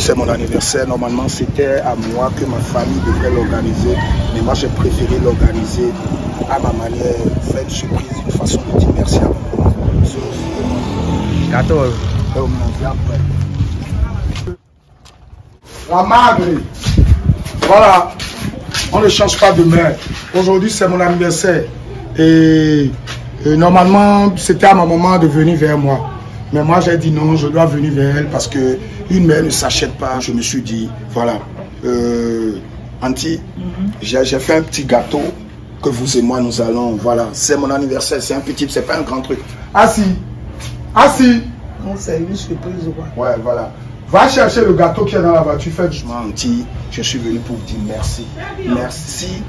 c'est mon anniversaire. Normalement, c'était à moi que ma famille devrait l'organiser. Mais moi, j'ai préféré l'organiser à ma manière, faire une surprise, une façon de dire merci à mon maman. Gâteau. La madre. Voilà. On ne change pas de mère. Aujourd'hui, c'est mon anniversaire. Et normalement, c'était à ma maman de venir vers moi. Mais moi, j'ai dit non, je dois venir vers elle parce que une mère ne s'achète pas. Je me suis dit, voilà, Auntie, j'ai fait un petit gâteau que vous et moi, nous allons, voilà. C'est mon anniversaire, c'est un petit, c'est pas un grand truc. Assis, assis. Non, c'est une surprise ou quoi? Ouais, voilà. Va chercher le gâteau qui est dans la voiture. Fais du Auntie, je suis venu pour vous dire merci. Merci.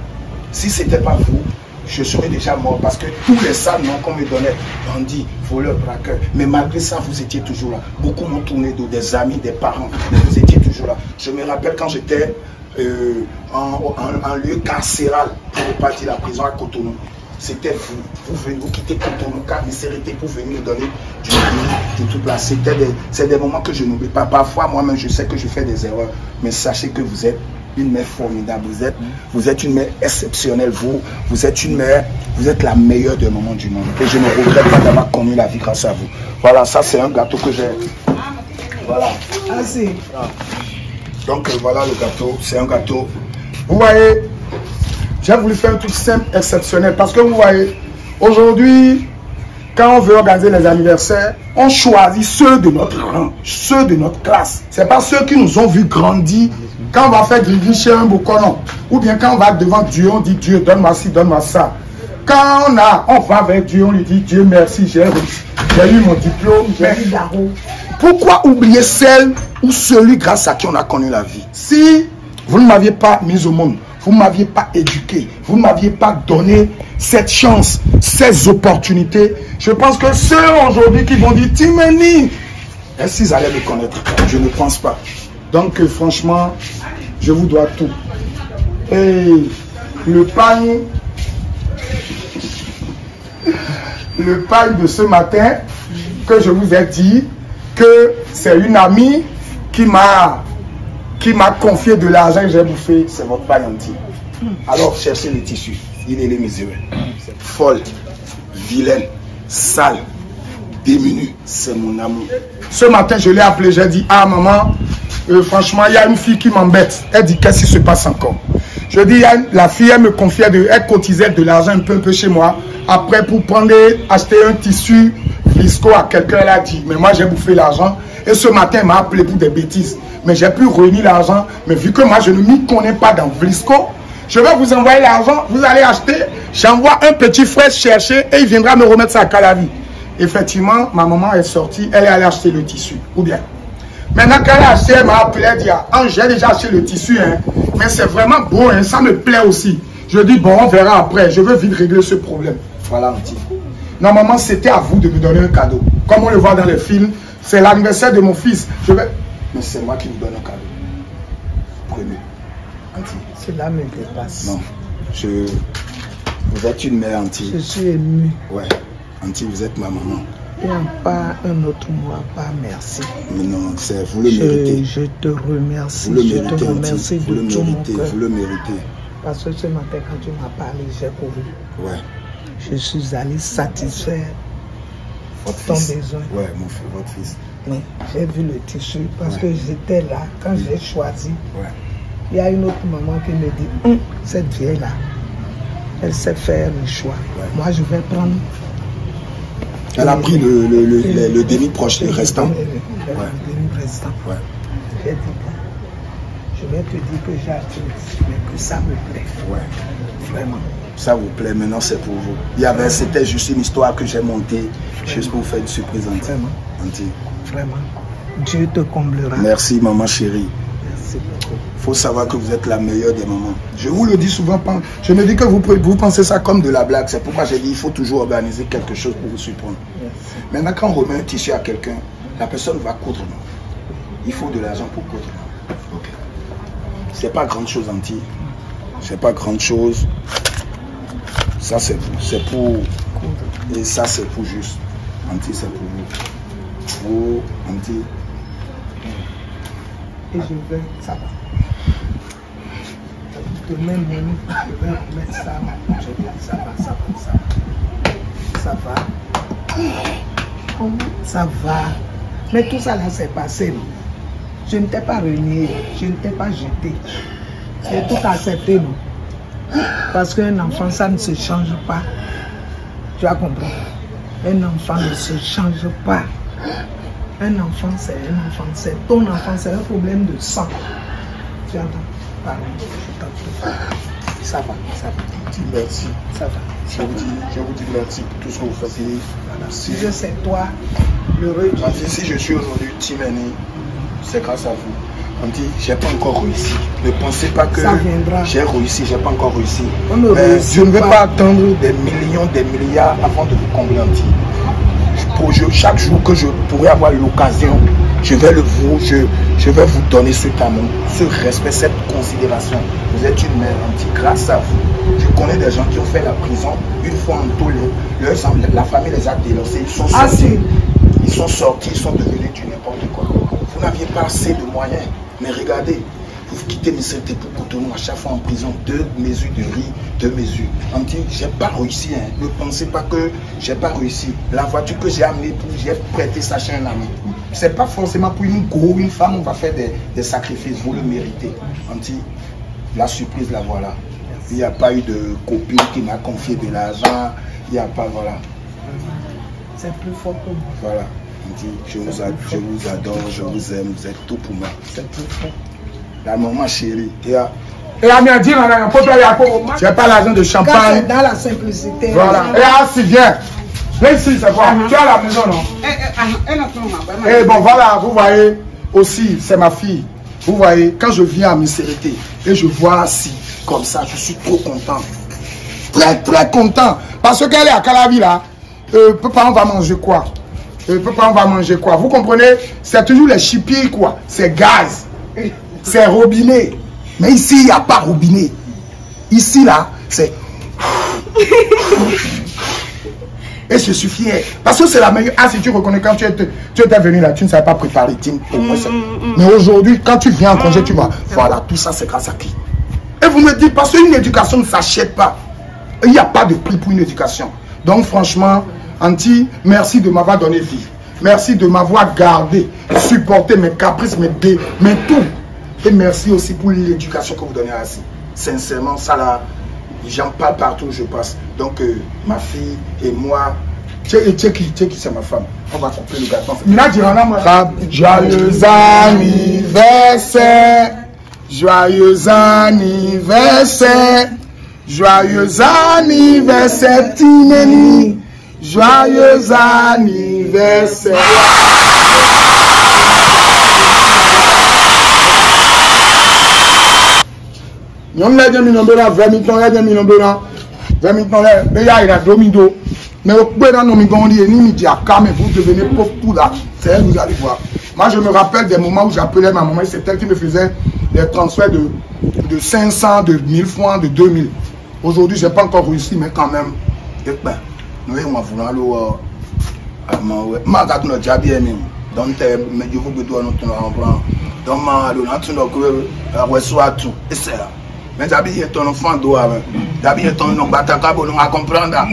Si ce n'était pas vous, je serais déjà mort parce que tous les sales noms qu'on me donnait, on dit voleur, braqueur. Mais malgré ça, vous étiez toujours là. Beaucoup m'ont tourné d'eau, des amis, des parents, mais vous étiez toujours là. Je me rappelle quand j'étais en lieu carcéral, pour ne pas dire la prison à Cotonou. C'était vous. Vous quittez Cotonou, carcérité pour venir me donner du tout là. C'est des moments que je n'oublie pas. Parfois, moi-même, je sais que je fais des erreurs. Mais sachez que vous êtes une mère formidable, vous êtes une mère exceptionnelle, vous êtes une mère, vous êtes la meilleure des moments du monde. Et je ne regrette pas d'avoir connu la vie grâce à vous. Voilà, ça c'est un gâteau que j'ai. Voilà. Ah si. Donc voilà le gâteau, c'est un gâteau. Vous voyez, j'ai voulu faire un truc simple, exceptionnel, parce que vous voyez, aujourd'hui, quand on veut organiser les anniversaires, on choisit ceux de notre rang, ceux de notre classe. Ce n'est pas ceux qui nous ont vu grandir. Quand on va faire du chez un boconon, ou bien quand on va devant Dieu, on dit Dieu, donne-moi ci, donne-moi ça. Quand on va vers Dieu, on lui dit Dieu, merci, j'ai eu mon diplôme. Mais pourquoi oublier celle ou celui grâce à qui on a connu la vie? Si vous ne m'aviez pas mis au monde, vous ne m'aviez pas éduqué, vous ne m'aviez pas donné cette chance, ces opportunités, je pense que ceux aujourd'hui qui vont dire Timeni, est-ce qu'ils allaient me connaître? Je ne pense pas. Donc franchement, je vous dois tout. Et le pain de ce matin, que je vous ai dit que c'est une amie qui m'a confié de l'argent que j'ai bouffé, c'est votre pain entier. Alors cherchez le tissu, il est les miséreux. Folle, vilaine, sale, démunie, c'est mon amour. Ce matin, je l'ai appelé, j'ai dit, ah maman, franchement, il y a une fille qui m'embête. Elle dit, qu'est-ce qui se passe encore? Je dis, la fille, elle me confiait, elle cotisait de l'argent un peu chez moi. Après, pour acheter un tissu Vlisco à quelqu'un, elle a dit, mais moi, j'ai bouffé l'argent. Et ce matin, elle m'a appelé pour des bêtises. Mais j'ai pu réunir l'argent. Mais vu que moi, je ne m'y connais pas dans Vlisco, je vais vous envoyer l'argent. Vous allez acheter. J'envoie un petit frère chercher et il viendra me remettre ça à Calavi. Effectivement, ma maman est sortie. Elle est allée acheter le tissu. Ou bien. Maintenant, quand elle a acheté, elle m'a appelé, elle dit, ah, j'ai déjà acheté le tissu, hein, mais c'est vraiment beau, hein, ça me plaît aussi. Je dis, bon, on verra après, je veux vite régler ce problème. Voilà, petit. Normalement, c'était à vous de me donner un cadeau. Comme on le voit dans les films, c'est l'anniversaire de mon fils. Mais c'est moi qui vous donne un cadeau. Prenez. Cela me dépasse. Non, vous êtes une mère, Auntie. Je suis ému. Ouais, Auntie, vous êtes ma maman. Il n'y a pas un autre mot à part merci. Mais non, vous le méritez. Je te remercie. Vous le méritez, je te remercie vous le de tout mon méritez, cœur. vous le méritez. Parce que ce matin, quand tu m'as parlé, j'ai couru. Ouais. Je suis allé satisfaire ton besoin. Ouais, votre fils. Mais j'ai vu le tissu parce que j'étais là. Quand j'ai choisi, il y a une autre maman qui me dit, cette vieille-là, elle sait faire le choix. Ouais. Moi, je vais prendre... Elle a pris le demi-proche, le restant. Le demi-restant. Ouais. J'ai dit, je vais te dire que j'ai acheté le tissu, mais que ça me plaît. Ouais. Vraiment. Ça vous plaît, maintenant c'est pour vous. C'était juste une histoire que j'ai montée, juste pour vous faire une surprise, Auntie. Vraiment. Auntie. Vraiment. Dieu te comblera. Merci, maman chérie. Merci beaucoup. Il faut savoir que vous êtes la meilleure des mamans. Je vous le dis souvent, je me dis que vous pensez ça comme de la blague. C'est pourquoi j'ai dit qu'il faut toujours organiser quelque chose pour vous surprendre. Merci. Maintenant, quand on remet un tissu à quelqu'un, la personne va coudre. Il faut de l'argent pour coudre. Ok. C'est pas grande chose, Auntie. C'est pas grande chose. Ça, c'est pour... Et ça, c'est pour juste. Auntie, c'est pour vous. Vous, Auntie. et je vais, ça va. Demain, je vais remettre ça. Je vais, ça va. Ça va. Mais tout ça là, c'est passé. Je ne t'ai pas renié, je ne t'ai pas jeté. J'ai tout accepté. Parce qu'un enfant, ça ne se change pas. Tu as compris? Un enfant ne se change pas. Un enfant, c'est un enfant. C'est ton enfant, c'est un problème de sang. Tu entends? Pardon, ça va. Merci. Ça va. Je vous dis merci pour tout ce que vous faites. Voilà. Si je sais toi, l'heureux. Si je suis aujourd'hui Timeni, c'est grâce à vous. On dit, j'ai pas encore réussi. Ne pensez pas que j'ai réussi, j'ai pas encore réussi. Je ne vais pas attendre des millions, des milliards avant de vous combler un petit. Chaque jour que je pourrai avoir l'occasion, je vais vous donner ce amour, ce respect, cette considération. Vous êtes une mère un petit. Grâce à vous, je connais des gens qui ont fait la prison une fois en tôle. La famille les a dénoncés. Ils sont sortis, ils sont devenus du n'importe quoi. Vous n'aviez pas assez de moyens. Mais regardez, vous quittez mes CT pour Cotonou à chaque fois en prison. 2 mesures de riz, 2 mesures. On dit, j'ai pas réussi. Hein. Ne pensez pas que j'ai pas réussi. La voiture que j'ai amenée, j'ai prêté ça chez un ami. C'est pas forcément pour une go, une femme, on va faire des sacrifices. Vous le méritez. On dit, la surprise, la voilà. Il n'y a pas eu de copine qui m'a confié de l'argent. Il n'y a pas, voilà. C'est plus fort que moi. Voilà. Je vous adore, je vous aime, vous êtes tout pour moi. C'est plus fort. La maman chérie. Et à me dire, tu n'as pas l'argent de champagne. Dans la simplicité. Voilà. Et si viens. Viens ici, c'est quoi? Tu es à la maison, non? Et bon, voilà, vous voyez, aussi, c'est ma fille. Vous voyez, quand je viens à Misérité et je vois si, comme ça, je suis trop content. Très, très content. Parce qu'elle est à Calavi, là. Papa, on va manger quoi? Papa, on va manger quoi? Vous comprenez? C'est toujours les chippies, quoi. C'est gaz. C'est robinet. Mais ici, il n'y a pas robinet. Ici, là, c'est... Et je suis fier. Parce que c'est la meilleure... Ah, si tu reconnais, quand tu étais venu là, tu ne savais pas préparer. Mais aujourd'hui, quand tu viens en congé, tu vois, voilà, tout ça, c'est grâce à qui? Et vous me dites, parce qu'une éducation ne s'achète pas. Il n'y a pas de prix pour une éducation. Donc, franchement... Anti, merci de m'avoir donné vie. Merci de m'avoir gardé, supporté mes caprices, mes tout. Et merci aussi pour l'éducation que vous donnez à Assis. Sincèrement, ça là, j'en parle partout où je passe. Donc, ma fille et moi, qui c'est ma femme. On va couper le gâteau. Joyeux anniversaire, joyeux anniversaire, joyeux anniversaire, Timeni. Joyeux anniversaire. Nous l'a dit, nous 20 minutes, 20 minutes, 20 minutes, mais il y a domido. Mais au bout d'un moment, on dit, ni midi à Kam, vous devenez pauvre tout là. C'est elle, vous allez voir. Moi, je me rappelle des moments où j'appelais ma maman, c'est elle qui me faisait des transferts de 500, de 1000 francs, de 2000. Aujourd'hui, je n'ai pas encore réussi, mais quand même, nous avons voulu aller donc mais je vous dois nous donc tout et c'est mais d'habitude ton enfant doit d'habitude ton nom comprendre donc